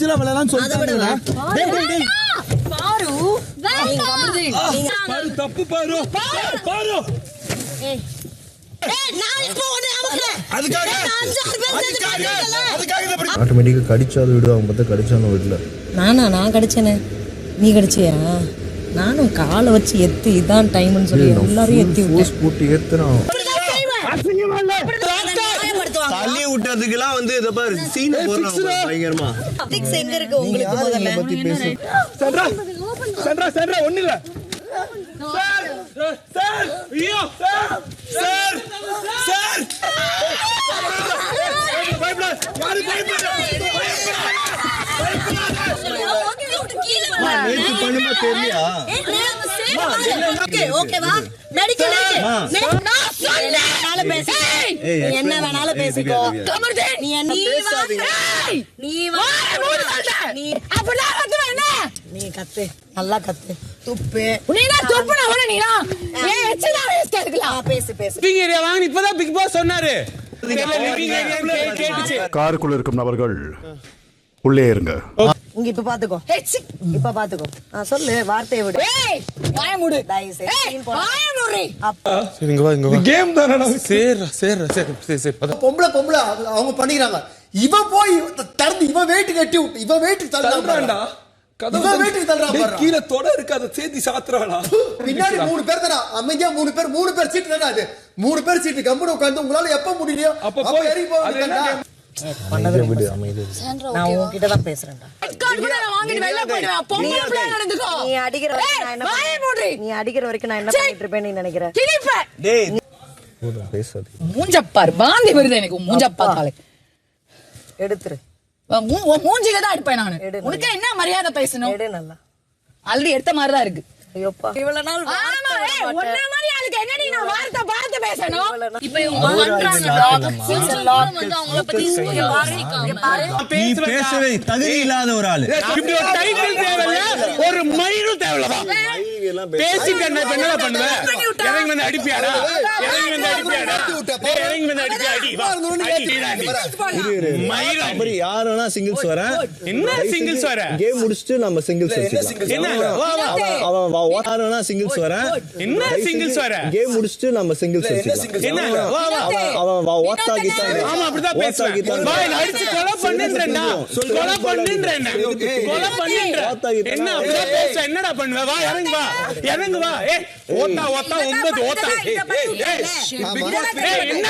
சில விளையாடலாம் சொல்லிட்டாங்க. பாரு பாரு தப்பு பாரு பாரு ஆட்டோமேட்டிக்கா கடிச்சாலும் விடுவாங்க, பார்த்தா கடிச்சாலும் விடல. நான் கடிச்சேனே, நீ கடிச்சியா? நானும் காலை வச்சு எத்து இதான் டைம்னு சொல்லி எல்லாரும் எத்தி போட்டு ஏத்துறோம். தள்ளி விட்டதுக்கெல்லாம் வந்து இத பாரு சீன் போடுறாங்க பயங்கரமா. பிக்ஸ் எங்க இருக்கு உங்களுக்கு முதல்ல பத்தி பேசு. சென்ட்ரா ஒண்ணு இல்ல சார் சார் ஐயோ சார் சார் பைப்லைன் யாரு பைப்லைன் நேத்து பண்ணுமா தெரியலையா? ஓகேவா? மெடிக்கல் என்ன வேணாலும் பேசிக்கோ. நீ கத்து, நல்லா கத்து, துப்பு. பேசு பேசு. இப்பதான் பிக் பாஸ் சொன்னாரு. காருக்குள்ள இருக்கும் நபர்கள் உள்ளே இருங்க. இங்க இப்ப பாத்துக்கோ, இப்ப பாத்துக்கோ. சொல்லு, வார்த்தையை விடு. பொம்பளை அவங்க பண்ணிக்கிறாங்க. இவன் போய் திறந்து இவன் வெயிட் கட்டி விட்டு இவன் வெயிட் தள்ளுறான்டா. கீழே தொட இருக்கு, அதை சேர்த்து சாத்துறானா? பின்னாடி 3 பேர் தானே அமைதியா, 3 பேர் சீட்டு தானே. அது 3 பேர் சீட்டு கம்பெனி உட்கார்ந்து உங்களால எப்ப முடியலையோ அப்ப ஏறி போவீங்கடா. நான் உன்கிட்ட தான் பேசுறேன்டா. நீ அடிக்கிற வரைக்கும் நான் என்ன பண்ணிட்டு இருப்பேன் நீ நினைக்கிறேன்? மூஞ்சப்பாரு பாந்தி வருது எனக்கு. மூஞ்சப்பாத்தாலே எடுத்துரு. மூஞ்சில தான் எடுப்பேன் நானு. உனக்கு என்ன மரியாதை பேசணும்? எடு நல்லா. ஆல்ரெடி எடுத்த மாதிரி தான் இருக்கு. ஐயோப்பா, இவ்வளவு நாள் ஒன்ன மாதிரி ஆளுக்கு என்னடி நான் வார்த்தை பார்த்து பேசணும்? இப்ப இவங்க பண்றாங்க. நீ பேசவே தகுதி இல்லாத ஒரு ஆளு. இப்படி ஒரு டைட்டில் தேவையில்ல, ஒரு மயிரும் தேவையில்லவா? பேசிட்டு என்ன பண்ணுவ? இறங்கி வந்து அடிப்பியாடா? இறங்கி வந்து அடிப்பியாடா? இறங்கி வந்து அடிப்பியா? அடி வா, மயிர் அப்படி யார் வேணா சிங்கிள்ஸ் வர. என்ன சிங்கிள்ஸ் வர? கேம் முடிச்சிட்டு நம்ம சிங்கிள்ஸ் என்ன அவன் யார் வேணா சிங்கிள்ஸ் வர. என்ன சிங்கிள்ஸ் வர? கேம் முடிச்சிட்டு நம்ம சிங்கிள்ஸ் என்ன அவன் வாட்ஸ் ஆகிட்டான். ஆமா அப்படிதான் பேசுறேன். பாய் அடிச்சு கொலை பண்ணுன்றேன்டா. கொலை பண்ணுன்றேன். கொலை பண்ணுன்ற. என்ன அப்படிதான் பேச என்னடா பண்ணுவ? வா இறங்கு வா. இறங்கு வா. ஏய் ஓட்டா 9 ஓட்டா. ஏய் என்ன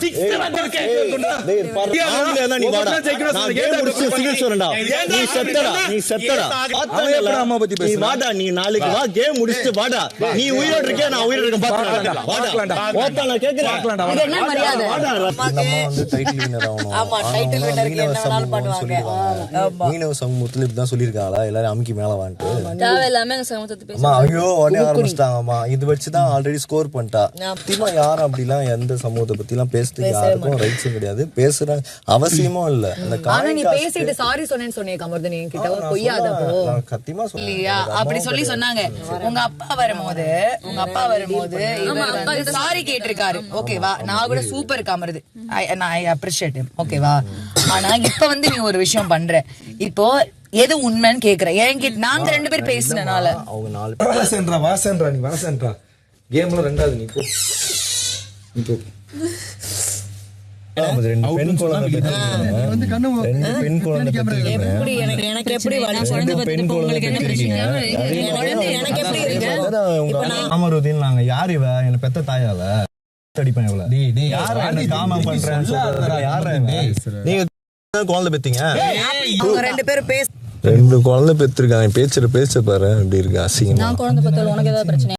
6 வந்திருக்கே. டேய் பாருங்க நீ வாடா. நான் கேம் முடிச்சு சிங்கிள்ஸ் வரேன்டா. நீ செத்தடா. அம்மா பத்தி நீ வாடா, நீ நாளைக்கு வா கேம் முடிச்சிட்டு வாடா. நீ உயிரோட இருக்க, நான் உயிரோட இருக்கேன் பாத்துக்கலாம். வாடா. ஓட்டா நான் கேக்குறேன். இது என்ன மரியாதை? நம்ம வந்து டைட்டில் வின்னர் ஆகணும். ஆமா, டைட்டில் வின்னருக்கு என்ன வேணாலும் பண்ணுவாங்க. மீனவ சமூகத்துல இப்படிதான் சொல்லிருக்காங்களா? எல்லாரும் அமுக்கி மேல வான்ட்டு தேவையில்லாம சமூகத்தை பேச. அம்மா ஐயோ உடனே ஆரம்பிச்சிட்டாங்கம்மா. இது வச்சுதான் ஆல்ரெடி ஸ்கோர் பண்ணிட்டா. சத்தியமா யாரும் அப்படிலாம் எந்த சமூகத்தை பத்தி எல்லாம் பேசுறதுக்கு யாருக்கும் ரைட்ஸும் கிடையாது. பேசுறாங்க அவசியமும் இல்ல. ஆனா நீ பேசிட்டு சாரி சொன்னேன்னு சொன்னே கமர்தன் என்கிட்ட. பொய்யாதப்போ சத்தியமா இல்லையா? அப்படி சொன்னாங்க. உங்க அப்பா வரும்போது சாரி கேட்டிருக்காரு. ஓகேவா? நான் கூட சூப்பர் கமருது. I appreciate him. ஓகேவா? ஆனா இப்ப வந்து நீ ஒரு விஷயம் பண்ற. இப்போ எது உண்மைன்னு கேக்குறேன். என்கிட்ட நாங்க 2 பேர் பேசினால அவங்க 4 பேர் வாசன்றா நீ வாசன்றா கேம்ல ரெண்டாவது நீ போ. இப்போ பெண் குழந்தை எனக்கு எப்படி அமருதீன் நாங்க யாரு இவ என்ன பெத்த தாயாவ அடிப்பேன் இவ்வளவு யாரு என்ன காம பண்றேன்னு சொல்றாரு. யாரு நீங்க குழந்தை பெத்தீங்க? 2 பேரும் பேச 2 குழந்தை பெற்றிருக்காங்க. பேச்ச பாரு அப்படி இருக்கு அசிங்கமா. நான் குழந்தை பத்தல உனக்கு ஏதாவது பிரச்சனை?